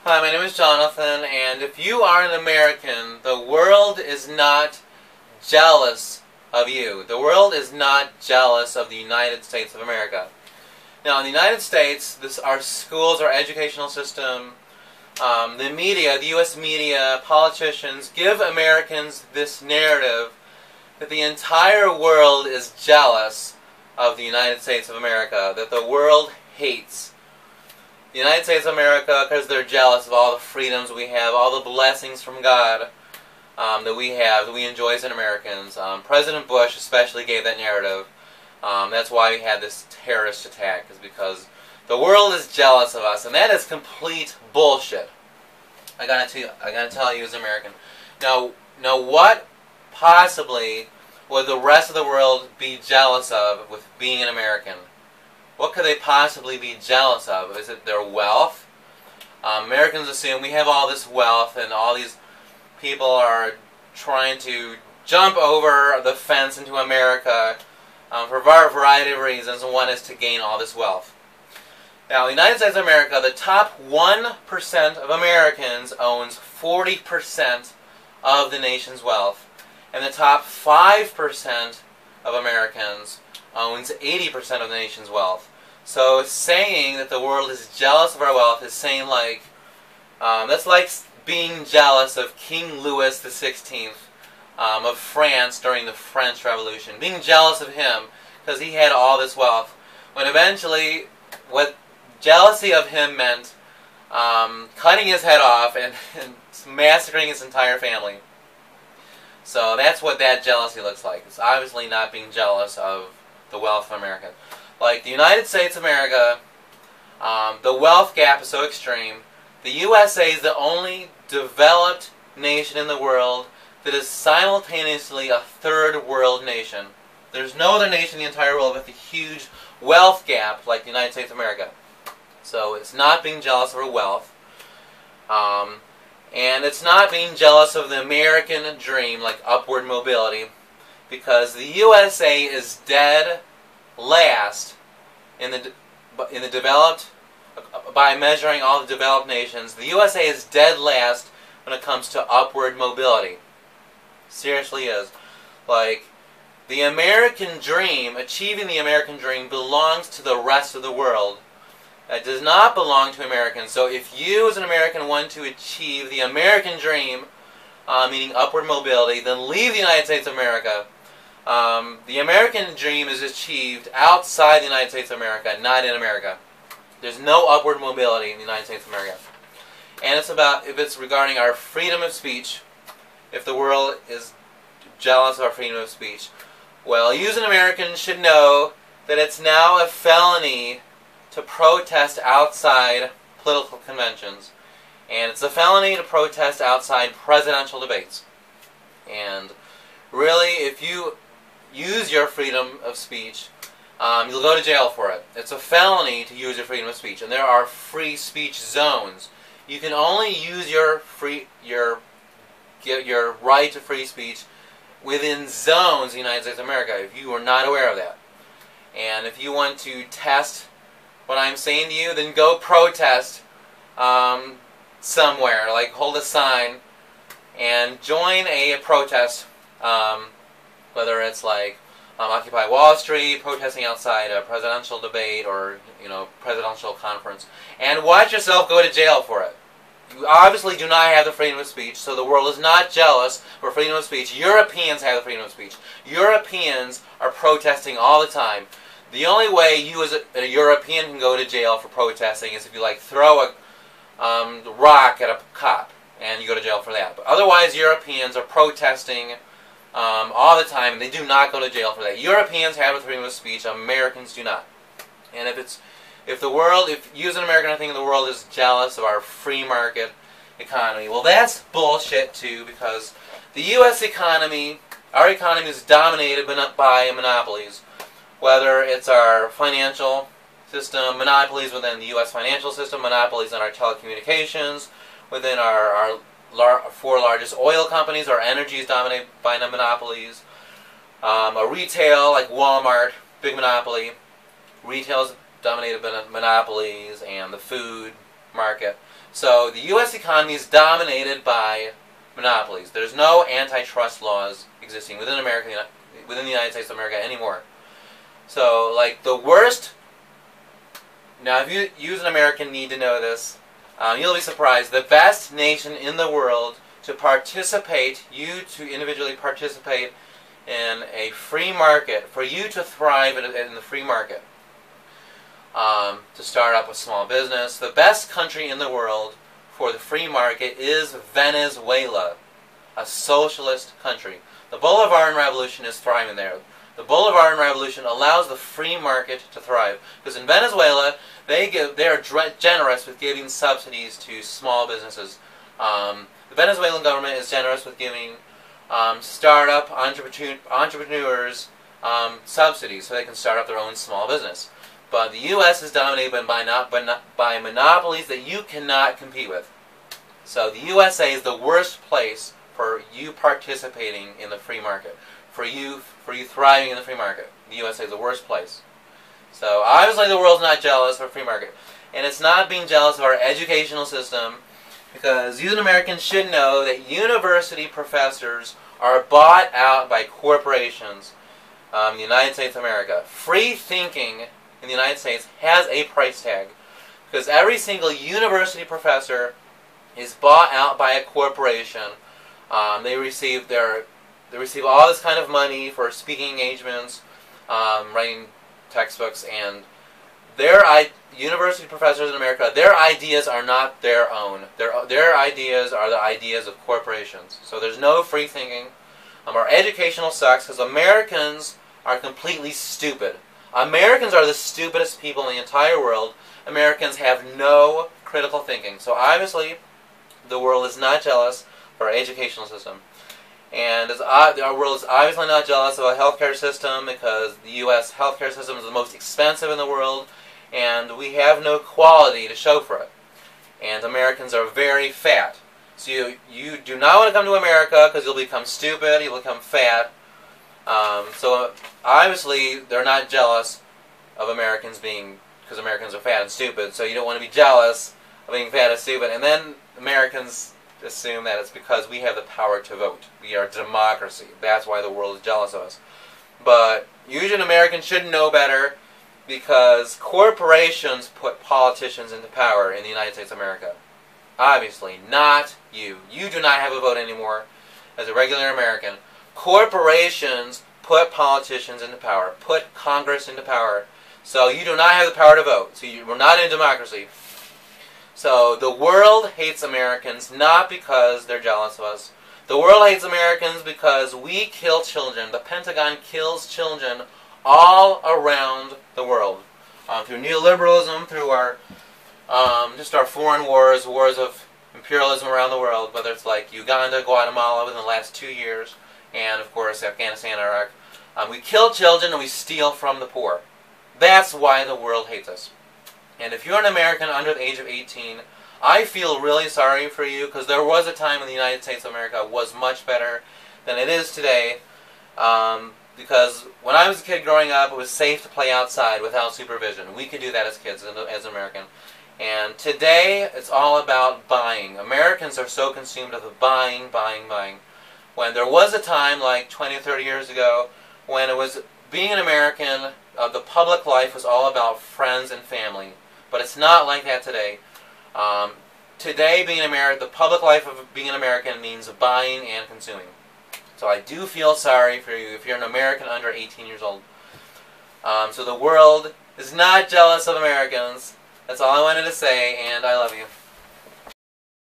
Hi, my name is Jonathan, and if you are an American, the world is not jealous of you. The world is not jealous of the United States of America. Now, in the United States, our schools, our educational system, the media, the U.S. media, politicians give Americans this narrative that the entire world is jealous of the United States of America, that the world hates the United States of America because they're jealous of all the freedoms we have, all the blessings from God that we have, that we enjoy as Americans. President Bush especially gave that narrative. That's why we had this terrorist attack, is because the world is jealous of us, and that is complete bullshit. I gotta tell you as an American. Now, what possibly would the rest of the world be jealous of with being an American? What could they possibly be jealous of? Is it their wealth? Americans assume we have all this wealth, and all these people are trying to jump over the fence into America for a variety of reasons, and one is to gain all this wealth. Now, in the United States of America, the top 1% of Americans owns 40% of the nation's wealth, and the top 5% of Americans owns 80% of the nation's wealth. So saying that the world is jealous of our wealth is saying that's like being jealous of King Louis XVI of France during the French Revolution. Being jealous of him because he had all this wealth, when eventually what jealousy of him meant cutting his head off and massacring his entire family. So that's what that jealousy looks like. It's obviously not being jealous of the wealth of America. Like the United States of America, the wealth gap is so extreme. The USA is the only developed nation in the world that is simultaneously a third world nation. There's no other nation in the entire world with a huge wealth gap like the United States of America. So it's not being jealous of our wealth. And it's not being jealous of the American dream, like upward mobility, because the USA is dead last in the developed, by measuring all the developed nations. The USA is dead last when it comes to upward mobility. Seriously is. Like, the American dream, achieving the American dream, belongs to the rest of the world. That does not belong to Americans. So if you as an American want to achieve the American dream, meaning upward mobility, then leave the United States of America. The American dream is achieved outside the United States of America, not in America. There's no upward mobility in the United States of America. And it's about, if it's regarding our freedom of speech, if the world is jealous of our freedom of speech, well, you as an American should know that it's now a felony to protest outside political conventions. And it's a felony to protest outside presidential debates. And really, if you use your freedom of speech, you'll go to jail for it. It's a felony to use your freedom of speech. And there are free speech zones. You can only use your right to free speech within zones in the United States of America, if you are not aware of that. And if you want to test what I'm saying to you, then go protest somewhere, like hold a sign and join a protest, whether it's like Occupy Wall Street, protesting outside a presidential debate or presidential conference, and watch yourself go to jail for it. You obviously do not have the freedom of speech, so the world is not jealous for freedom of speech. Europeans have the freedom of speech. Europeans are protesting all the time. The only way you as a European can go to jail for protesting is if you throw a rock at a cop, and you go to jail for that. But otherwise, Europeans are protesting all the time, and they do not go to jail for that. Europeans have the freedom of speech. Americans do not. And if you as an American are thinking the world is jealous of our free market economy, well, that's bullshit too, because the U.S. economy, our economy is dominated by monopolies. Whether it's our financial system, monopolies within the U.S. financial system, monopolies in our telecommunications, within our four largest oil companies, our energy is dominated by monopolies. A retail like Walmart, big monopoly. Retail is dominated by monopolies, and the food market. So the U.S. economy is dominated by monopolies. There's no antitrust laws existing within the United States of America anymore. So, like, the worst... Now, if you as an American need to know this, you'll be surprised. The best nation in the world to participate, you to individually participate in a free market, for you to thrive in the free market, to start up a small business. The best country in the world for the free market is Venezuela, a socialist country. The Bolivarian Revolution is thriving there. The Bolivarian Revolution allows the free market to thrive, because in Venezuela they are generous with giving subsidies to small businesses. The Venezuelan government is generous with giving startup entrepreneurs subsidies so they can start up their own small business. But the U.S. is dominated by monopolies that you cannot compete with. So the USA is the worst place for you participating in the free market, for you thriving in the free market. The USA is the worst place. So obviously the world's not jealous of a free market, and it's not being jealous of our educational system, because you as an American should know that university professors are bought out by corporations in the United States of America. Free thinking in the United States has a price tag, because every single university professor is bought out by a corporation. They receive all this kind of money for speaking engagements, writing textbooks, and university professors in America, their ideas are not their own. Their ideas are the ideas of corporations. So there's no free thinking. Our educational sucks because Americans are completely stupid. Americans are the stupidest people in the entire world. Americans have no critical thinking. So obviously, the world is not jealous of our educational system. And our world is obviously not jealous of a healthcare system, because the U.S. healthcare system is the most expensive in the world, and we have no quality to show for it. And Americans are very fat. So you do not want to come to America because you'll become stupid, you'll become fat. So obviously they're not jealous of Americans because Americans are fat and stupid, so you don't want to be jealous of being fat and stupid. And then Americans assume that it's because we have the power to vote. We are a democracy. That's why the world is jealous of us. But usually Americans should know better, because corporations put politicians into power in the United States of America. Obviously, not you. You do not have a vote anymore as a regular American. Corporations put politicians into power, put Congress into power. So you do not have the power to vote. So we're not in a democracy. So the world hates Americans not because they're jealous of us. The world hates Americans because we kill children. The Pentagon kills children all around the world, through neoliberalism, through our just our foreign wars of imperialism around the world, whether it's like Uganda, Guatemala within the last 2 years, and of course Afghanistan, Iraq. We kill children and we steal from the poor. That's why the world hates us. And if you're an American under the age of 18, I feel really sorry for you, because there was a time when the United States of America was much better than it is today. Because when I was a kid growing up, it was safe to play outside without supervision. We could do that as kids, as an American. And today, it's all about buying. Americans are so consumed with buying. When there was a time, like 20 or 30 years ago, when it was being an American, the public life was all about friends and family. But it's not like that today. Today, the public life of being an American means buying and consuming. So I do feel sorry for you if you're an American under 18 years old. So the world is not jealous of Americans. That's all I wanted to say, and I love you.